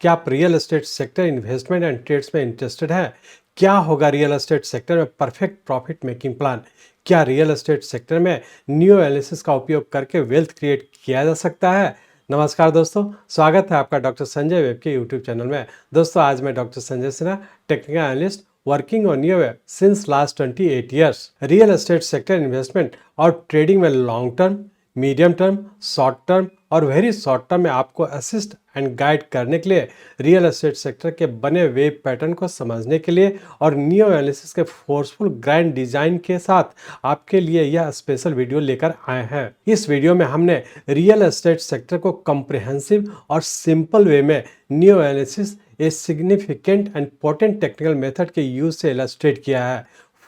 क्या आप real estate sector investment and trades में इंटरेस्टेड हैं? क्या होगा रियल एस्टेट सेक्टर में परफेक्ट प्रॉफिट मेकिंग प्लान? क्या रियल एस्टेट सेक्टर में न्यू एनालिसिस का उपयोग करके वेल्थ क्रिएट किया जा सकता है? नमस्कार दोस्तों, स्वागत है आपका डॉक्टर संजय वेब के यूट्यूब चैनल में। दोस्तों, आज मैं doctor Sanjay Sinha, technical analyst working on new web since last 28 years. Real estate sector investment और ट्रेडिंग में long term, medium term, short term और वेरी शॉर्ट टर्म में आपको असिस्ट एंड गाइड करने के लिए रियल एस्टेट सेक्टर के बने वेब पैटर्न को समझने के लिए और न्यू एनालिसिस के फोर्सफुल ग्रैंड डिजाइन के साथ आपके लिए यह स्पेशल वीडियो लेकर आए हैं। इस वीडियो में हमने रियल एस्टेट सेक्टर को कॉम्प्रिहेंसिव और सिंपल वे में new analysis a significant and potent technical method के यूज से इलस्ट्रेट किया है।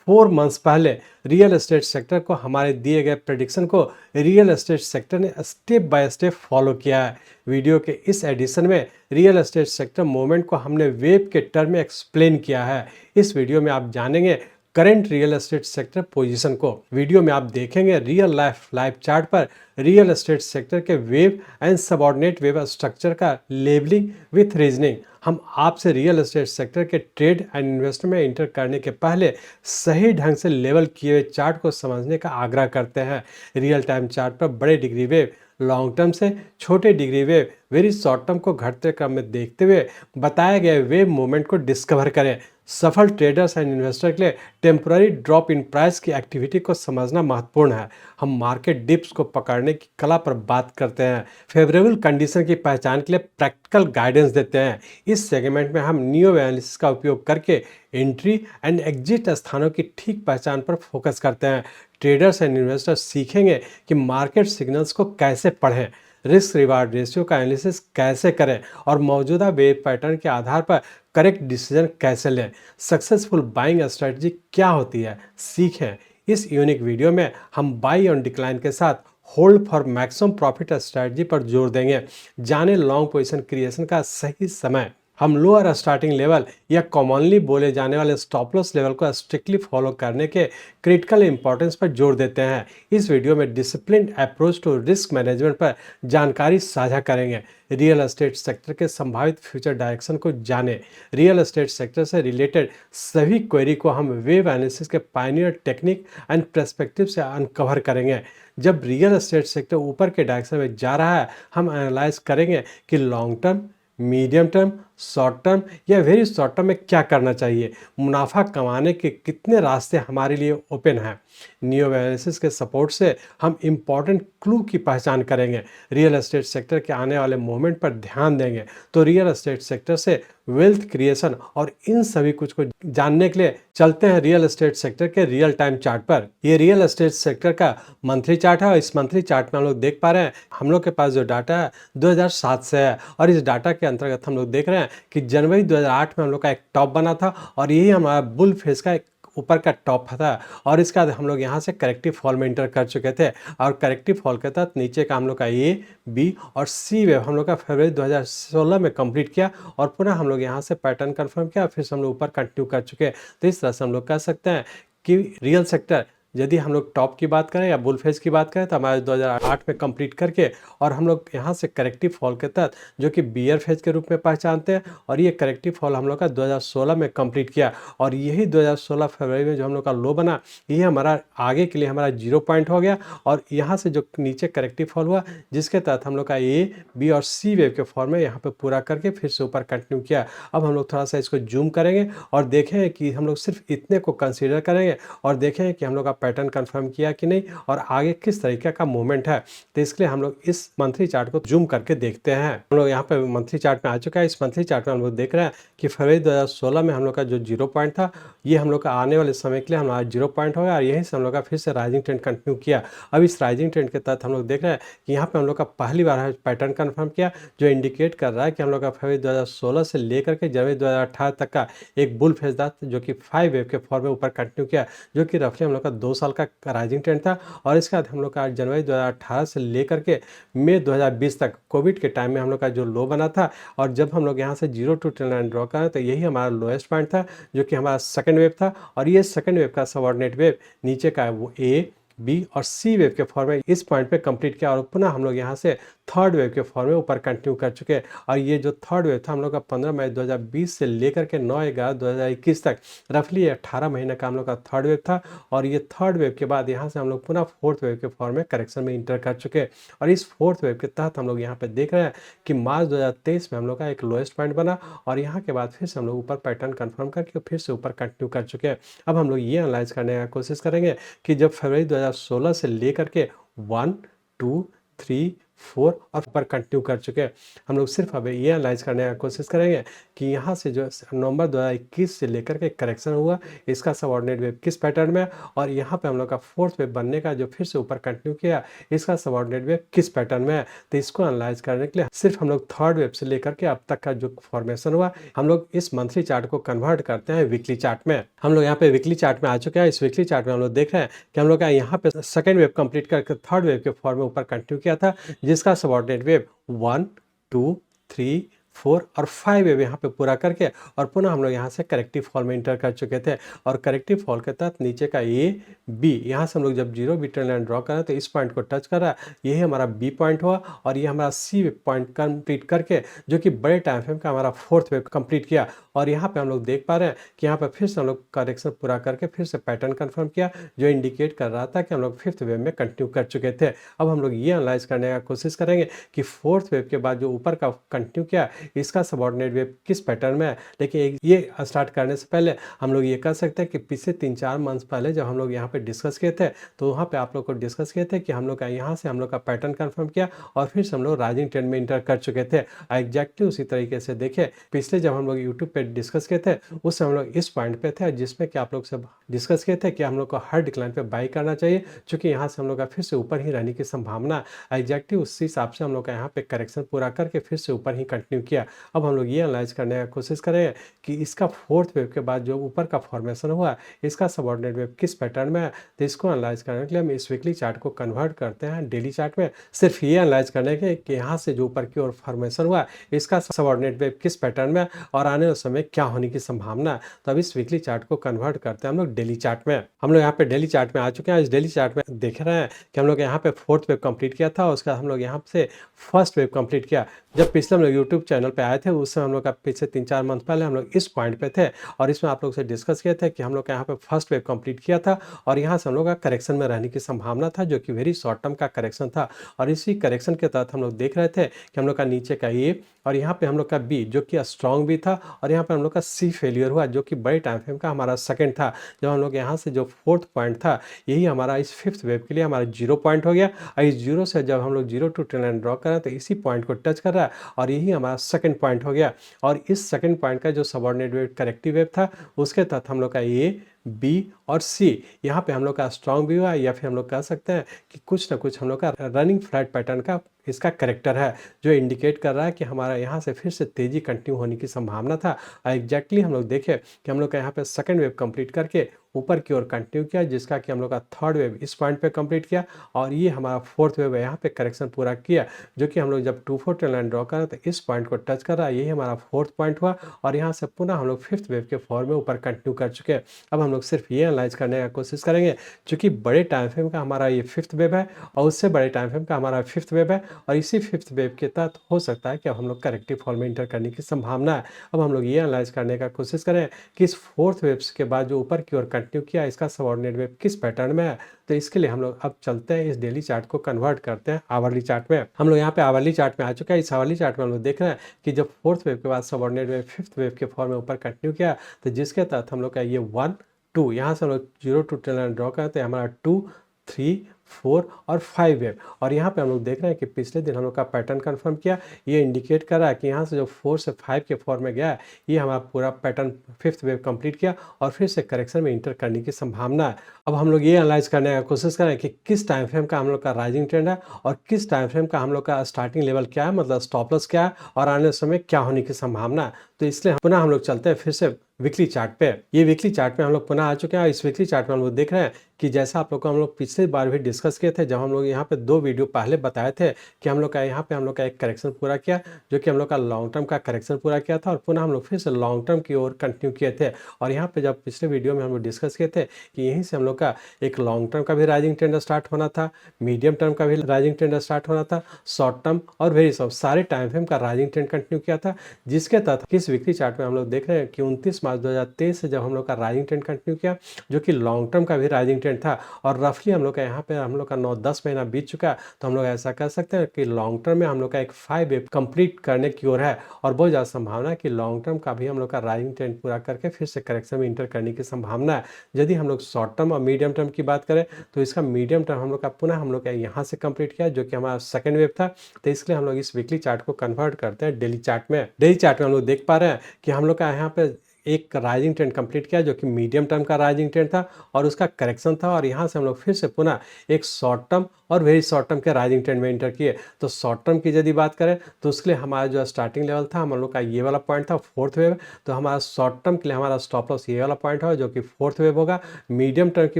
4 मंथ्स पहले रियल एस्टेट सेक्टर को हमारे दिए गए प्रेडिक्शन को रियल एस्टेट सेक्टर ने स्टेप बाय स्टेप फॉलो किया है। वीडियो के इस एडिशन में रियल एस्टेट सेक्टर मूवमेंट को हमने वेब के टर्म में एक्सप्लेन किया है। इस वीडियो में आप जानेंगे current real estate sector position को। वीडियो में आप देखेंगे रियल लाइफ चार्ट पर रियल एस्टेट सेक्टर के wave and subordinate wave structure का लेबलिंग विथ रीजनिंग। हम आपसे रियल एस्टेट सेक्टर के ट्रेड एंड इन्वेस्टमेंट में इंटर करने के पहले सही ढंग से लेवल किए हुए चार्ट को समझने का आग्रह करते हैं। रियल टाइम चार्ट पर बड़े डिग्री वेव लॉन्ग टर्म से छोटे degree wave very short term को घटते क्रम में देखते हुए बताए गए वेव मूवमेंट को डिस्कवर करें। सफल ट्रेडर्स एंड इन्वेस्टर के लिए टेम्पररी ड्रॉप इन प्राइस की एक्टिविटी को समझना महत्वपूर्ण है। हम मार्केट डिप्स को पकड़ने की कला पर बात करते हैं, फेवरेबल कंडीशन की पहचान के लिए प्रैक्टिकल गाइडेंस देते हैं। इस सेगमेंट में हम न्यू एनालिसिस का उपयोग करके एंट्री एंड एग्जिट स्थानों की ठीक पहचान पर फोकस करते हैं। ट्रेडर्स एंड इन्वेस्टर्स सीखेंगे कि मार्केट सिग्नल्स को कैसे पढ़ें, रिस्क रिवार्ड रेशियो का एनालिसिस कैसे करें और मौजूदा वेव पैटर्न के आधार पर करेक्ट डिसीजन कैसे लें। सक्सेसफुल बाइंग स्ट्रेटजी क्या होती है, सीखें। इस यूनिक वीडियो में हम बाई ऑन डिक्लाइन के साथ hold for maximum profit strategy पर जोर देंगे। जाने लॉन्ग पोजीशन क्रिएशन का सही समय। हम लोअर स्टार्टिंग लेवल या कॉमनली बोले जाने वाले स्टॉप लॉस लेवल को स्ट्रिक्टली फॉलो करने के क्रिटिकल इंपॉर्टेंस पर जोर देते हैं। इस वीडियो में discipline approach to risk management पर जानकारी साझा करेंगे। रियल एस्टेट सेक्टर के संभावित फ्यूचर डायरेक्शन को जाने। रियल एस्टेट सेक्टर से रिलेटेड सभी क्वेरी को हम वेव एनालिसिस के पायनियर टेक्निक एंड पर्सपेक्टिव से अनकवर करेंगे। जब रियल एस्टेट सेक्टर ऊपर के डायरेक्शन में जा रहा है, हम एनालाइज करेंगे कि long term, medium term, short term या वेरी शॉर्ट टर्म में क्या करना चाहिए। मुनाफा कमाने के कितने रास्ते हमारे लिए ओपन हैं। न्यू एनालिसिस के सपोर्ट से हम इम्पॉर्टेंट क्लू की पहचान करेंगे। रियल एस्टेट सेक्टर के आने वाले मूवमेंट पर ध्यान देंगे तो रियल एस्टेट सेक्टर से वेल्थ क्रिएशन और इन सभी कुछ को जानने के लिए चलते हैं रियल एस्टेट सेक्टर के रियल टाइम चार्ट पर। ये रियल एस्टेट सेक्टर का मंथली चार्ट है और इस मंथली चार्ट में हम लोग देख पा रहे हैं, हम लोग के पास जो डाटा है 2007 से है और इस डाटा के अंतर्गत हम लोग देख रहे हैं कि जनवरी 2008 में हम लोग का एक टॉप बना था और यही हमारा बुल फेस का एक ऊपर का टॉप था और इसके बाद हम लोग यहाँ से करेक्टिव फॉल में इंटर कर चुके थे और करेक्टिव फॉल के तहत नीचे का हम लोग का ए, बी और सी वेव हम लोग का फरवरी 2016 में कंप्लीट किया और पुनः हम लोग यहाँ से पैटर्न कंफर्म किया, फिर से हम लोग ऊपर कंटिन्यू कर चुके। तो इस तरह से हम लोग कह सकते हैं कि रियल सेक्टर यदि हम लोग टॉप की बात करें या बुल फेज की बात करें तो हमारे 2008 में कंप्लीट करके और हम लोग यहाँ से करेक्टिव फॉल के तहत जो कि बियर फेज के रूप में पहचानते हैं और ये करेक्टिव फॉल हम लोग का 2016 में कंप्लीट किया और यही 2016 फरवरी में जो हम लोग का लो बना, ये हमारा आगे के लिए हमारा 0 पॉइंट हो गया और यहाँ से जो नीचे करेक्टिव फॉल हुआ जिसके तहत हम लोग का ए, बी और सी वेव के फॉर्म में यहाँ पे पूरा करके फिर से ऊपर कंटिन्यू किया। अब हम लोग थोड़ा सा इसको जूम करेंगे और देखें कि हम लोग सिर्फ इतने को कंसिडर करेंगे और देखें कि हम लोग का पैटर्न कंफर्म किया कि नहीं और आगे किस तरीके का मूवमेंट है। तो इसके लिए हम लोग इस मंथली चार्ट को जूम करके देखते हैं। हम लोग यहाँ पे मंथली चार्ट में आ चुका है। इस मंथली चार्ट में हम लोग देख रहे हैं कि फरवरी 2016 में हम लोग का जो 0 पॉइंट था ये हम लोग का आने वाले समय के लिए हमारा 0 पॉइंट हो गया और यहीं से हम लोग का फिर से राइजिंग ट्रेंड कंटिन्यू किया। अब इस राइजिंग ट्रेंड के तहत हम लोग देख रहे हैं कि यहाँ पे हम लोग का पहली बार पैटर्न कंफर्म किया जो इंडिकेट कर रहा है कि हम लोग का फरवरी 2016 से लेकर के जनवरी 2018 तक का एक बुल फेज था जो कि 5 वेव के फॉर्म में ऊपर कंटिन्यू किया, जो कि रफली हम लोग का 2 साल का राइजिंग ट्रेंड था। और इसके बाद हम लोग का जनवरी 2018 से लेकर के मई 2020 तक कोविड के टाइम में हम लोग का जो लो बना था और जब हम लोग यहाँ से 0 to ट्रेंड लाइन ड्रॉ करें तो यही हमारा लोएस्ट पॉइंट था जो कि हमारा सेकंड वेव था और ये सेकंड वेव का सबऑर्डिनेट वेव नीचे का वो ए, बी और सी वेव के फॉर्म में इस पॉइंट पे कंप्लीट किया और पुनः हम लोग यहाँ से थर्ड वेव के फॉर्म में ऊपर कंटिन्यू कर चुके हैं। और ये जो थर्ड वेव था हम लोग का 15 मई 2020 से लेकर के 9/11/2021 तक रफली 18 महीने का हम लोग का थर्ड वेव था। और ये थर्ड वेव के बाद यहाँ से हम लोग पुनः फोर्थ वेव के फॉर्म में करेक्शन में इंटर कर चुके हैं। और इस फोर्थ वेव के तहत हम लोग यहाँ पे देख रहे हैं कि मार्च 2023 में हम लोग का एक लोएस्ट पॉइंट बना और यहाँ के बाद फिर से हम लोग ऊपर पैटर्न कंफर्म करके फिर से ऊपर कंटिन्यू कर चुके हैं। अब हम लोग ये एनालाइज करने का कोशिश करेंगे कि जब फरवरी 2016 से लेकर के 1, 2, 3, 4 और ऊपर कंटिन्यू कर चुके हैं। हम लोग सिर्फ अब ये एनालाइज करने का कोशिश करेंगे कि यहाँ से जो नवंबर 2021 से लेकर के करेक्शन हुआ इसका सबऑर्डिनेट वेव किस पैटर्न में और यहाँ पे हम लोग का फोर्थ वेव बनने का जो फिर से ऊपर कंटिन्यू किया इसका सबऑर्डिनेट वेव किस पैटर्न में है। तो इसको एनालाइज करने के लिए सिर्फ हम लोग थर्ड वेव से लेकर के अब तक का जो फॉर्मेशन हुआ हम लोग इस मंथली चार्ट को कन्वर्ट करते हैं वीकली चार्ट में। हम लोग यहाँ पे वीकली चार्ट में आ चुके हैं। इस वीकली चार्ट में हम लोग देख रहे हैं कि हम लोग का यहाँ पे सेकेंड वेव कंप्लीट करके थर्ड वेव के फॉर्म में ऊपर कंटिन्यू किया था जिसका सबऑर्डिनेट वेव 1, 2, 3, 4 और 5 वेव यहाँ पे पूरा करके और पुनः हम लोग यहाँ से करेक्टिव फॉल में इंटर कर चुके थे। और करेक्टिव फॉल के तहत नीचे का ए बी यहाँ से हम लोग जब zero B trend line draw कर रहे हैं तो इस पॉइंट को टच कर रहा है, यही हमारा बी पॉइंट हुआ और ये हमारा सी पॉइंट कंप्लीट करके जो कि बड़े टाइम फ्रेम का हमारा फोर्थ वेव कंप्लीट किया। और यहाँ पे हम लोग देख पा रहे हैं कि यहाँ पे फिर से हम लोग करेक्शन पूरा करके फिर से पैटर्न कंफर्म किया जो इंडिकेट कर रहा था कि हम लोग फिफ्थ वेव में कंटिन्यू कर चुके थे। अब हम लोग ये एनालाइज करने का कोशिश करेंगे कि फोर्थ वेव के बाद जो ऊपर का कंटिन्यू किया इसका सबऑर्डिनेट वेव किस पैटर्न में है। लेकिन ये स्टार्ट करने से पहले हम लोग ये कह सकते हैं कि पिछले 3-4 मंथ्स पहले जब हम लोग यहाँ पे डिस्कस किए थे तो वहाँ पे आप लोग को डिस्कस किए थे कि हम लोग का यहाँ से हम लोग का पैटर्न कंफर्म किया और फिर से हम लोग राइजिंग ट्रेंड में इंटर कर चुके थे। एग्जैक्टली उसी तरीके से देखिए पिछले जब हम लोग यूट्यूब पे डिस्कस किए थे उस समय हम लोग इस पॉइंट पे थे जिसमें कि आप लोग से डिस्कस किए थे कि हम लोग को हर डिक्लाइन पे बाई करना चाहिए क्योंकि यहाँ से हम लोग का फिर से ऊपर ही रहने की संभावना। एग्जैक्टली उसी हिसाब से हम लोग का यहाँ पे करेक्शन पूरा करके फिर से ऊपर ही कंटिन्यू किया। अब हम लोग ये एनालाइज करने का कोशिश करें कि इसका फोर्थ वेव के बाद जो ऊपर का फॉर्मेशन हुआ इसका सबऑर्डिनेट वेव किस पैटर्न में है। तो इसको एनालाइज करने के लिए हम इस वीकली चार्ट को कन्वर्ट करते हैं डेली चार्ट में, सिर्फ ये एनालाइज करने के कि यहाँ से जो ऊपर की ओर फॉर्मेशन हुआ इसका सबऑर्डिनेट वेव किस पैटर्न में और आने वाले समय क्या होने की संभावना है। तो अब इस वीकली चार्ट को कन्वर्ट करते हैं हम लोग डेली चार्ट में। हम लोग यहाँ पे डेली चार्ट में आ चुके हैं। इस डेली चार्ट में देख रहे हैं कि हम लोग यहाँ पे फोर्थ वेव कंप्लीट किया था, उसका हम लोग यहाँ से फर्स्ट वेव कंप्लीट किया। जब पिछले हम लोग यूट्यूब चैनल पे आए थे उस समय हम लोग का पिछले 3-4 मंथ पहले हम लोग इस पॉइंट पे थे और इसमें आप लोग से डिस्कस किए थे कि हम लोग का यहाँ पे फर्स्ट वेव कंप्लीट किया था और यहाँ से हम लोग का करेक्शन में रहने की संभावना था जो कि वेरी शॉर्ट टर्म का करेक्शन था। और इसी करेक्शन के तहत हम लोग देख रहे थे कि हम लोग का नीचे का ए और यहाँ पे हम लोग का बी जो कि स्ट्रॉन्ग भी था और यहाँ पे हम लोग का सी फेलियर हुआ जो कि बड़े टाइम फ्रेम का हमारा सेकंड था। जब हम लोग यहाँ से जो फोर्थ पॉइंट था यही हमारा इस फिफ्थ वेव के लिए हमारा जीरो पॉइंट हो गया और इस जीरो से जब हम लोग 0 to ट्रेंड लाइन ड्रॉ कर रहे हैं तो इसी पॉइंट को टच कर रहा है और यही हमारा सेकंड पॉइंट हो गया। और इस सेकंड पॉइंट का जो सबऑर्डिनेट वेव करेक्टिव वेव था उसके तहत हम लोग का ए बी और सी यहाँ पे हम लोग का स्ट्रॉन्ग भी हुआ या फिर हम लोग कह सकते हैं कि कुछ ना कुछ हम लोग का रनिंग फ्लैट पैटर्न का इसका करेक्टर है जो इंडिकेट कर रहा है कि हमारा यहाँ से फिर से तेजी कंटिन्यू होने की संभावना था। और एग्जैक्टली हम लोग देखें कि हम लोग का यहाँ पे सेकंड वेव कंप्लीट करके ऊपर की ओर कंटिन्यू किया जिसका कि हम लोग का थर्ड वेव इस पॉइंट पे कंप्लीट किया और ये हमारा फोर्थ वेव है यहाँ पे करेक्शन पूरा किया जो कि हम लोग जब 2-4 ट्रेंड लाइन ड्रॉ कर रहे तो इस पॉइंट को टच कर रहा है, यही हमारा फोर्थ पॉइंट हुआ और यहाँ से पुनः हम लोग फिफ्थ वेव के फॉर्म में ऊपर कंटिन्यू कर चुके हैं। अब हम लोग सिर्फ ये एनालाइज करने का कोशिश करेंगे क्योंकि बड़े टाइम फ्रेम का हमारा ये फिफ्थ वेव है और उससे बड़े टाइम फ्रेम का हमारा फिफ्थ वेव है और इसी फिफ्थ वेव के तहत हो सकता है कि अब हम लोग करेक्टिव फॉल में इंटर करने की संभावना है। अब हम लोग ये एनालाइज करने का कोशिश करें कि इस फोर्थ वेव्स के बाद जो ऊपर की ओर कंटिन्यू किया इसका सबऑर्डिनेट वेव किस पैटर्न में है। तो इसके लिए हम लोग अब चलते हैं इस डेली चार्ट को कन्वर्ट करते हैं आवरली चार्ट में। हम लोग यहाँ पे आवरली चार्ट में आ चुके हैं। इस आवरली चार्ट में हम लोग देख रहे हैं कि जब फोर्थ वेव के बाद सबऑर्डिनेट वेव फिफ्थ वेव के फॉर्म में ऊपर कंटिन्यू किया तो जिसके तहत हम लोग का ये 1, 2 यहाँ से हम लोग 0 to ट्रेंड लाइन ड्रॉ करते हैं हमारा 2, 3, 4 और 5 वेव और यहाँ पे हम लोग देख रहे हैं कि पिछले दिन हम लोग का पैटर्न कंफर्म किया। ये इंडिकेट कर रहा है कि यहाँ से जो 4 से 5 के फॉर्म में गया है ये हमारा पूरा पैटर्न फिफ्थ वेव कंप्लीट किया और फिर से करेक्शन में इंटर करने की संभावना है। अब हम लोग ये एनालाइज करने का कोशिश करें कि किस टाइम फ्रेम का हम लोग का राइजिंग ट्रेंड है और किस टाइम फ्रेम का हम लोग का स्टार्टिंग लेवल क्या है, मतलब स्टॉप लॉस क्या है और आने समय क्या होने की संभावना है। तो इसलिए पुनः हम लोग चलते हैं फिर से वीकली चार्ट पे। ये वीकली चार्ट में हम लोग पुनः आ चुके हैं और इस वीकली चार्ट में हम लोग देख रहे हैं कि जैसा आप लोग को हम लोग पिछले बार भी डिस्कस किए थे, जब हम लोग यहाँ पे 2 वीडियो पहले बताए थे कि हम लोग का यहाँ पे हम लोग का एक करेक्शन पूरा किया, जो कि हम लोग का लॉन्ग टर्म का करेक्शन पूरा किया था और पुनः हम लोग फिर से लॉन्ग टर्म की ओर कंटिन्यू किए थे। और यहाँ पे जब पिछले वीडियो में हम लोग डिस्कस किए थे कि यहीं से हम लोग का एक लॉन्ग टर्म का भी राइजिंग ट्रेंड स्टार्ट होना था, मीडियम टर्म का भी राइजिंग ट्रेंड स्टार्ट होना था, शॉर्ट टर्म और वेरी सब सारे टाइम फ्रेम का राइजिंग ट्रेंड कंटिन्यू किया था, जिसके तहत इस वीकली चार्ट में हम लोग देख रहे हैं कि 29 मार्च 2023 से जब हम लोग का राइजिंग ट्रेंड कंटिन्यू किया, जो कि लॉन्ग टर्म का भी राइजिंग ट्रेंड था और रफली हम लोग का यहाँ पे हम लोग का 9-10 महीना बीत चुका है, तो हम लोग ऐसा कर सकते हैं कि लॉन्ग टर्म में हम लोग का एक 5 वेव कंप्लीट करने की ओर है और बहुत ज़्यादा संभावना है कि लॉन्ग टर्म का भी हम लोग का राइजिंग ट्रेंड पूरा करके फिर से करेक्शन में इंटर करने की संभावना है। यदि हम लोग शॉर्ट टर्म और मीडियम टर्म की बात करें तो इसका मीडियम टर्म हम लोग का पुनः हम लोग का यहाँ से कंप्लीट किया, जो कि हमारा सेकेंड वेव था। तो इसलिए हम लोग इस वीकली चार्ट को कन्वर्ट करते हैं डेली चार्ट में। डेली चार्ट में हम लोग देख पा रहे हैं कि हम लोग का यहाँ पे एक राइजिंग ट्रेंड कंप्लीट किया, जो कि मीडियम टर्म का राइजिंग ट्रेंड था और उसका करेक्शन था, और यहाँ से हम लोग फिर से पुनः एक शॉर्ट टर्म और वेरी शॉर्ट टर्म के राइजिंग ट्रेंड में इंटर किए। तो शॉर्ट टर्म की यदि बात करें तो उसके लिए हमारा जो स्टार्टिंग लेवल था हम लोग का ये वाला पॉइंट था, फोर्थ वेव। तो हमारा शॉर्ट टर्म के लिए हमारा स्टॉप लॉस ये वाला पॉइंट है, जो कि फोर्थ वेव होगा। मीडियम टर्म की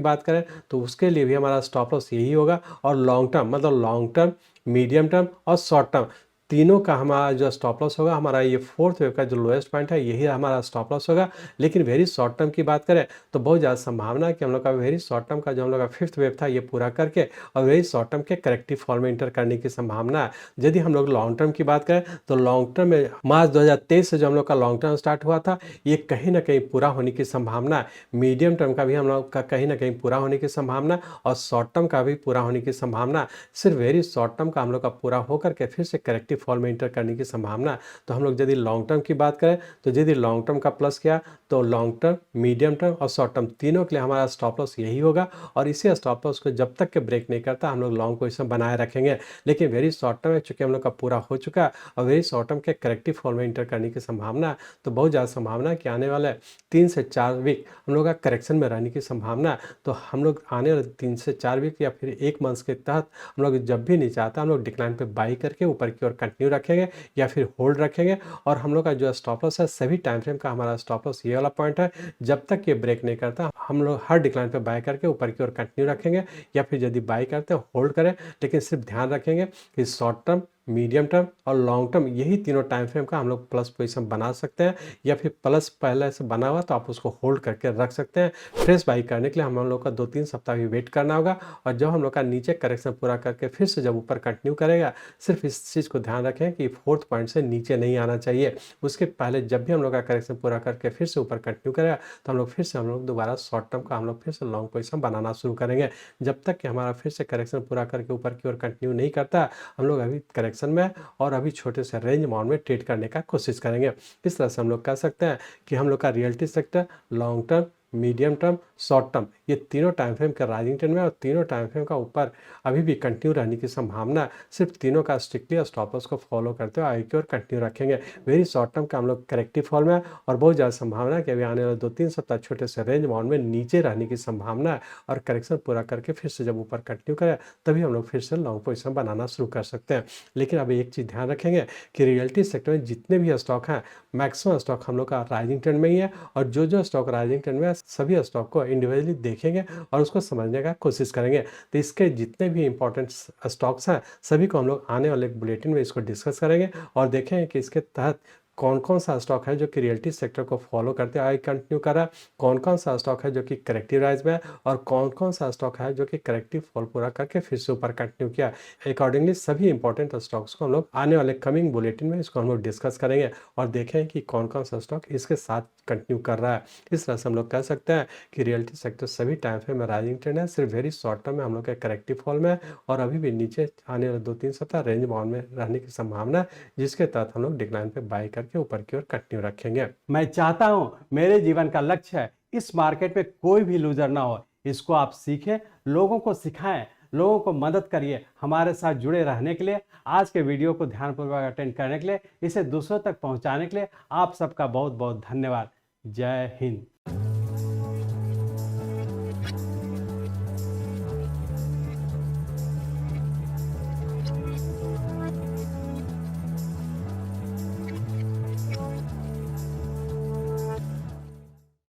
बात करें तो उसके लिए भी हमारा स्टॉप लॉस यही होगा, और लॉन्ग टर्म मतलब लॉन्ग टर्म, मीडियम टर्म और शॉर्ट टर्म तीनों का हमारा जो स्टॉप लॉस होगा, हमारा ये फोर्थ वेव का जो लोएस्ट पॉइंट है यही हमारा स्टॉप लॉस होगा। लेकिन वेरी शॉर्ट टर्म की बात करें तो बहुत ज़्यादा संभावना है कि हम लोग का वेरी शॉर्ट टर्म का जो हम लोग का फिफ्थ वेव था ये पूरा करके और वेरी शॉर्ट टर्म के करेक्टिव फॉल में इंटर करने की संभावना है। यदि हम लोग लॉन्ग टर्म की बात करें तो लॉन्ग टर्म में मार्च 2023 से जो हम लोग का लॉन्ग टर्म स्टार्ट हुआ था, ये कहीं ना कहीं पूरा होने की संभावना है। मीडियम टर्म का भी हम लोग का कहीं ना कहीं पूरा होने की संभावना और शॉर्ट टर्म का भी पूरा होने की संभावना। सिर्फ वेरी शॉर्ट टर्म का हम लोग का पूरा होकर के फिर से करेक्टिव फॉल में इंटर करने की संभावना। तो हम लोग यदि लॉन्ग टर्म की बात करें तो यदि लॉन्ग टर्म का प्लस किया तो लॉन्ग टर्म, मीडियम टर्म और शॉर्ट टर्म तीनों के लिए हमारा स्टॉप लॉस यही होगा, और इसी स्टॉप लॉस को जब तक के ब्रेक नहीं करता हम लोग लॉन्ग पोजीशन बनाए रखेंगे। लेकिन वेरी शॉर्ट टर्म चूंकि हम लोग का पूरा हो चुका है और वेरी शॉर्ट टर्म के करेक्टिव फॉल में इंटर करने की संभावना, तो बहुत ज़्यादा संभावना है कि आने वाले 3 से 4 वीक हम लोग का करेक्शन में रहने की संभावना। तो हम लोग आने वाले 3 से 4 वीक या फिर 1 मंथ के तहत हम लोग जब भी नीचे आता हम लोग डिक्लाइन पे बाई करके ऊपर की ओर कंटिन्यू रखेंगे या फिर होल्ड रखेंगे। और हम लोग का जो स्टॉप लॉस है सभी टाइम फ्रेम का हमारा स्टॉप लॉस ये वाला पॉइंट है, जब तक ये ब्रेक नहीं करता हम लोग हर डिक्लाइन पे बाय करके ऊपर की ओर कंटिन्यू रखेंगे, या फिर यदि बाय करते हैं होल्ड करें। लेकिन सिर्फ ध्यान रखेंगे कि शॉर्ट टर्म, मीडियम टर्म और लॉन्ग टर्म यही तीनों टाइम फ्रेम का हम लोग प्लस पोजीशन बना सकते हैं, या फिर प्लस पहले से बना हुआ तो आप उसको होल्ड करके रख सकते हैं। फ्रेश बाई करने के लिए हम लोग का 2-3 सप्ताह भी वेट करना होगा, और जब हम लोग का नीचे करेक्शन पूरा करके फिर से जब ऊपर कंटिन्यू करेगा, सिर्फ इस चीज़ को ध्यान रखें कि फोर्थ पॉइंट से नीचे नहीं आना चाहिए। उसके पहले जब भी हम लोग का करेक्शन पूरा करके फिर से ऊपर कंटिन्यू करेगा तो हम लोग फिर से हम लोग दोबारा शॉर्ट टर्म का हम लोग फिर से लॉन्ग पोजीशन बनाना शुरू करेंगे। जब तक कि हमारा फिर से करेक्शन पूरा करके ऊपर की ओर कंटिन्यू नहीं करता हम लोग अभी करेक्शन में और अभी छोटे से रेंज अमाउंट में ट्रेड करने का कोशिश करेंगे। इस तरह से हम लोग कह सकते हैं कि हम लोग का reality sector long term, medium term, short term ये तीनों टाइम फ्रेम का राइजिंग ट्रेंड में और तीनों टाइम फ्रेम का ऊपर अभी भी कंटिन्यू रहने की संभावना। सिर्फ तीनों का स्ट्रिक्टली स्टॉप लॉस को फॉलो करते हुए आगे की ओर कंटिन्यू रखेंगे। वेरी शॉर्ट टर्म का हम लोग करेक्टिव फॉल में और बहुत ज़्यादा संभावना है कि अभी आने वाले 2-3 सप्ताह छोटे से रेंज अमाउंट में नीचे रहने की संभावना है, और करेक्शन पूरा करके फिर से जब ऊपर कंटिन्यू करें तभी हम लोग फिर से लॉन्ग पोजिशन बनाना शुरू कर सकते हैं। लेकिन अभी एक चीज़ ध्यान रखेंगे कि रियलिटी सेक्टर में जितने भी स्टॉक हैं मैक्सिमम स्टॉक हम लोग का राइजिंग ट्रेंड में ही है, और जो स्टॉक राइजिंग ट्रेंड में है सभी स्टॉक को इंडिविजुअली देखेंगे और उसको समझने का कोशिश करेंगे। तो इसके जितने भी इंपॉर्टेंट स्टॉक्स हैं सभी को हम लोग आने वाले बुलेटिन में इसको डिस्कस करेंगे और देखेंगे कि इसके तहत कौन कौन सा स्टॉक है जो कि रियलिटी सेक्टर को फॉलो करते आगे कंटिन्यू कर रहा है, कौन कौन सा स्टॉक है जो कि करेक्टिव राइज में है, और कौन कौन सा स्टॉक है जो कि करेक्टिव फॉल पूरा करके फिर से ऊपर कंटिन्यू किया। अकॉर्डिंगली सभी इंपॉर्टेंट स्टॉक्स को हम लोग आने वाले कमिंग बुलेटिन में इसको हम लोग डिस्कस करेंगे और देखें कि कौन कौन सा स्टॉक इसके साथ कंटिन्यू कर रहा है। इस तरह से हम लोग कह सकते हैं कि रियलिटी सेक्टर सभी टाइम फ्रेम में राइजिंग ट्रेंड है, सिर्फ वेरी शॉर्ट टर्म में हम लोग के करेक्टिव फॉल में है और अभी भी नीचे आने वाले 2-3 सप्ताह रेंज बाउंड में रहने की संभावना है, जिसके तहत हम लोग डिक्लाइन पे बाय करके ऊपर की ओर कंटिन्यू रखेंगे। मैं चाहता हूं मेरे जीवन का लक्ष्य है इस मार्केट में कोई भी लूजर ना हो। इसको आप सीखें, लोगों को सिखाएं, लोगों को मदद करिए। हमारे साथ जुड़े रहने के लिए, आज के वीडियो को ध्यानपूर्वक अटेंड करने के लिए, इसे दूसरों तक पहुंचाने के लिए आप सबका बहुत बहुत धन्यवाद। जय हिंद।